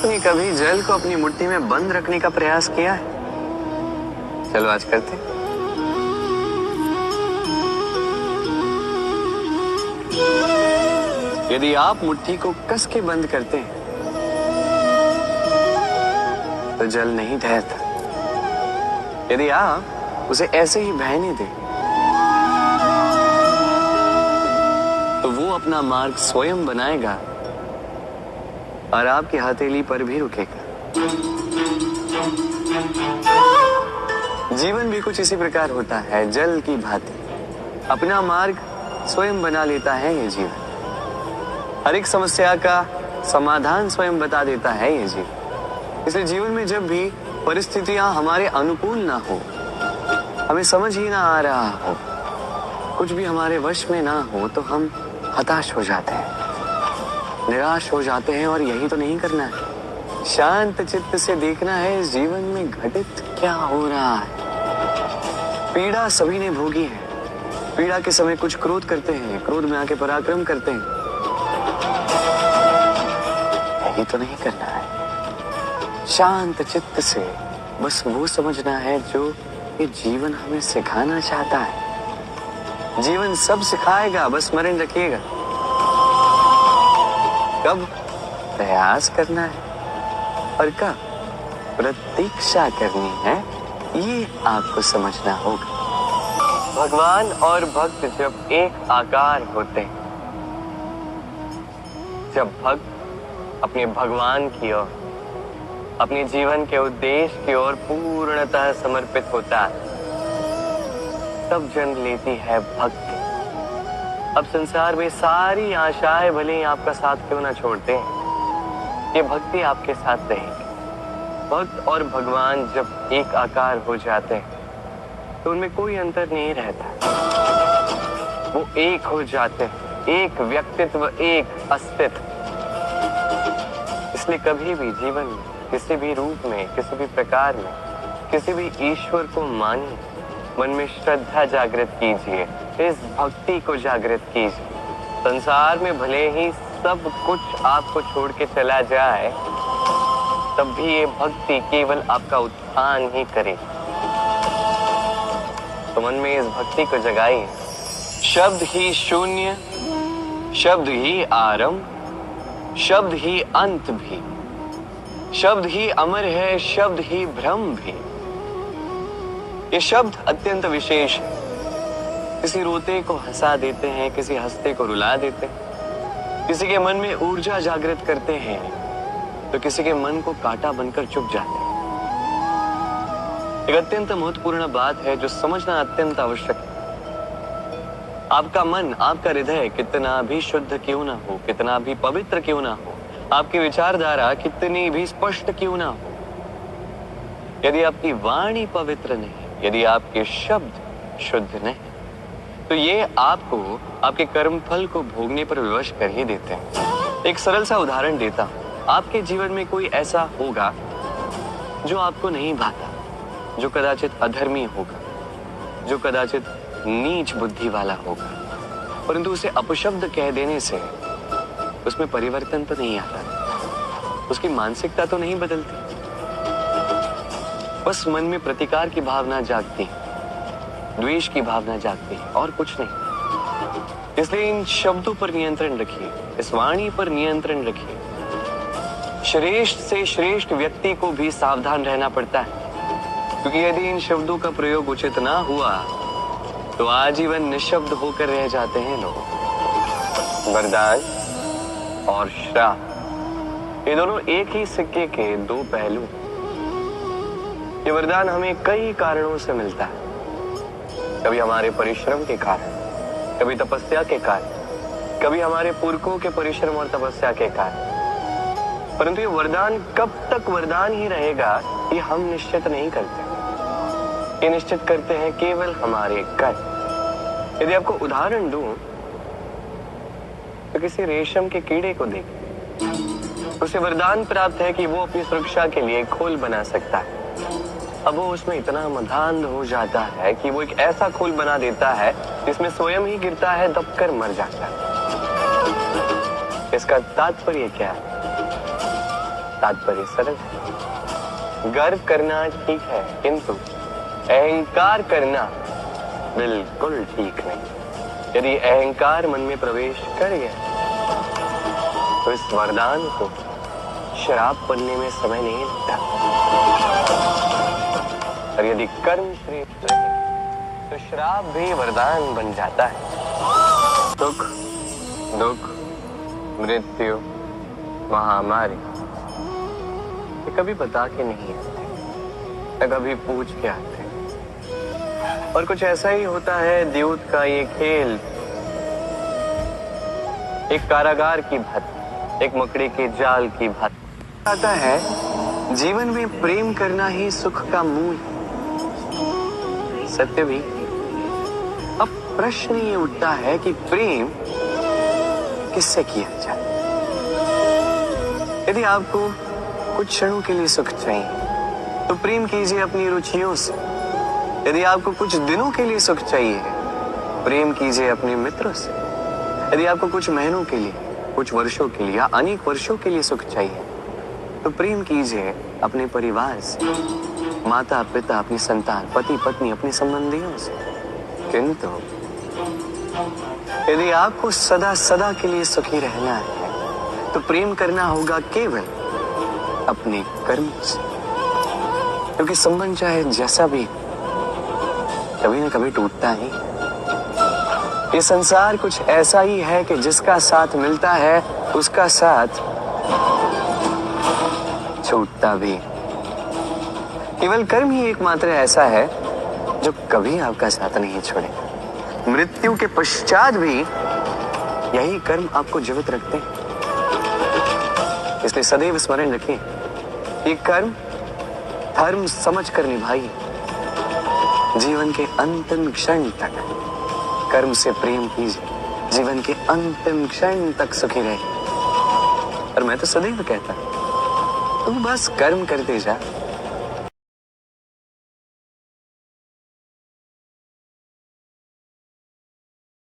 आपने कभी जल को अपनी मुट्ठी में बंद रखने का प्रयास किया है? चलो आज करते हैं। यदि आप मुट्ठी को कस के बंद करते हैं तो जल नहीं ठहरता। यदि आप उसे ऐसे ही बहने दें तो वो अपना मार्ग स्वयं बनाएगा और आपकी हथेली पर भी रुकेगा। जीवन भी कुछ इसी प्रकार होता है, जल की भांति अपना मार्ग स्वयं बना लेता है ये जीवन। हर एक समस्या का समाधान स्वयं बता देता है ये जीवन। इसलिए जीवन में जब भी परिस्थितियां हमारे अनुकूल ना हो, हमें समझ ही ना आ रहा हो, कुछ भी हमारे वश में ना हो, तो हम हताश हो जाते हैं, निराश हो जाते हैं। और यही तो नहीं करना है। शांत चित्त से देखना है इस जीवन में घटित क्या हो रहा है। पीड़ा सभी ने भोगी है। पीड़ा के समय कुछ क्रोध करते हैं, क्रोध में आके पराक्रम करते हैं। यही तो नहीं करना है। शांत चित्त से बस वो समझना है जो ये जीवन हमें सिखाना चाहता है। जीवन सब सिखाएगा, बस स्मरण रखिएगा। कब प्रयास करना है और कब प्रतीक्षा करनी है, ये आपको समझना होगा। भगवान और भक्त जब एक आकार होते हैं, जब भक्त अपने भगवान की ओर, अपने जीवन के उद्देश्य की ओर पूर्णतः समर्पित होता है, तब जन्म लेती है भक्ति। अब संसार में सारी आशाएं भले ही आपका साथ क्यों ना छोड़ते हैं, ये भक्ति आपके साथ रहेगी। भक्त और भगवान जब एक आकार हो जाते हैं तो उनमें कोई अंतर नहीं रहता। वो एक हो जाते हैं, एक व्यक्तित्व, एक अस्तित्व। इसलिए कभी भी जीवन में, किसी भी रूप में, किसी भी प्रकार में, किसी भी ईश्वर को मानिए, मन में श्रद्धा जागृत कीजिए, इस भक्ति को जागृत कीजिए। संसार में भले ही सब कुछ आपको छोड़ के चला जाए, तब भी ये भक्ति केवल आपका उत्थान ही करे। तो मन में इस भक्ति को जगाइए। शब्द ही शून्य, शब्द ही आरंभ, शब्द ही अंत भी, शब्द ही अमर है, शब्द ही भ्रम भी। ये शब्द अत्यंत विशेष है। किसी रोते को हंसा देते हैं, किसी हंसते को रुला देते हैं, किसी के मन में ऊर्जा जागृत करते हैं, तो किसी के मन को कांटा बनकर चुभ जाते हैं। एक अत्यंत महत्वपूर्ण बात है जो समझना अत्यंत आवश्यक है। आपका मन, आपका हृदय कितना भी शुद्ध क्यों ना हो, कितना भी पवित्र क्यों ना हो, आपकी विचारधारा कितनी भी स्पष्ट क्यों ना हो, यदि आपकी वाणी पवित्र नहीं, यदि आपके शब्द शुद्ध नहीं, तो ये आपको आपके कर्म फल को भोगने पर विवश कर ही देते हैं। एक सरल सा उदाहरण देता हूं। आपके जीवन में कोई ऐसा होगा जो आपको नहीं भाता, जो कदाचित अधर्मी होगा, जो कदाचित नीच बुद्धि वाला होगा, परंतु उसे अपशब्द कह देने से उसमें परिवर्तन तो नहीं आता, उसकी मानसिकता तो नहीं बदलती, बस मन में प्रतिकार की भावना जागती है, द्वेष की भावना जागती है, और कुछ नहीं। इसलिए इन शब्दों पर नियंत्रण रखिए, इस वाणी पर नियंत्रण रखिए। श्रेष्ठ से श्रेष्ठ व्यक्ति को भी सावधान रहना पड़ता है, क्योंकि यदि इन शब्दों का प्रयोग उचित ना हुआ तो आजीवन निशब्द होकर रह जाते हैं लोग। वरदान और श्राप, ये दोनों एक ही सिक्के के दो पहलू। ये वरदान हमें कई कारणों से मिलता है। कभी हमारे परिश्रम के कारण, कभी तपस्या के कारण, कभी हमारे पुरखों के परिश्रम और तपस्या के कारण। परंतु ये वरदान कब तक वरदान ही रहेगा, ये हम निश्चित नहीं करते। ये निश्चित करते हैं केवल हमारे कर्म। यदि आपको उदाहरण दूं तो किसी रेशम के कीड़े को देखिए। उसे वरदान प्राप्त है कि वो अपनी सुरक्षा के लिए खोल बना सकता है। अब वो उसमें इतना मधांध हो जाता है कि वो एक ऐसा खोल बना देता है जिसमें स्वयं ही गिरता है, दबकर मर जाता है। इसका तात्पर्य क्या है? तात्पर्य सरल है। गर्व करना ठीक है, किंतु अहंकार करना बिल्कुल ठीक नहीं। यदि अहंकार मन में प्रवेश कर गया तो इस वरदान को श्राप बनने में समय नहीं लगता। और यदि कर्म श्रेष्ठ रहे तो श्राप भी वरदान बन जाता है। सुख, दुख, मृत्यु, महामारी ये कभी बता के नहीं आते, न कभी पूछ के आते। और कुछ ऐसा ही होता है द्यूत का ये खेल, एक कारागार की भांति, एक मकड़ी के जाल की भांति आता है। जीवन में प्रेम करना ही सुख का मूल है, सत्य भी। अब प्रश्न ये उठता है कि प्रेम किससे किया जाए। यदि आपको कुछ क्षणों के लिए सुख चाहिए तो प्रेम कीजिए अपनी रुचियों से। यदि आपको कुछ दिनों के लिए सुख चाहिए, प्रेम कीजिए अपने मित्रों से। यदि आपको कुछ महीनों के लिए, कुछ वर्षों के लिए या अनेक वर्षों के लिए सुख चाहिए तो प्रेम कीजिए अपने परिवार से, माता पिता, अपनी संतान, पति पत्नी, अपने संबंधियों से। किंतु यदि आपको सदा सदा के लिए सुखी रहना है तो प्रेम करना होगा केवल अपने कर्म से, क्योंकि संबंध चाहे जैसा भी कभी न कभी टूटता ही। ये संसार कुछ ऐसा ही है कि जिसका साथ मिलता है उसका साथ छूटता भी। केवल कर्म ही एकमात्र ऐसा है जो कभी आपका साथ नहीं छोड़ेगा। मृत्यु के पश्चात भी यही कर्म आपको जीवित रखते हैं। इसलिए सदैव स्मरण रखें, ये कर्म धर्म समझकर निभाइए। जीवन के अंतिम क्षण तक कर्म से प्रेम कीजिए, जीवन के अंतिम क्षण तक सुखी रहिए। और मैं तो सदैव कहता हूं, तू बस कर्म करते जा,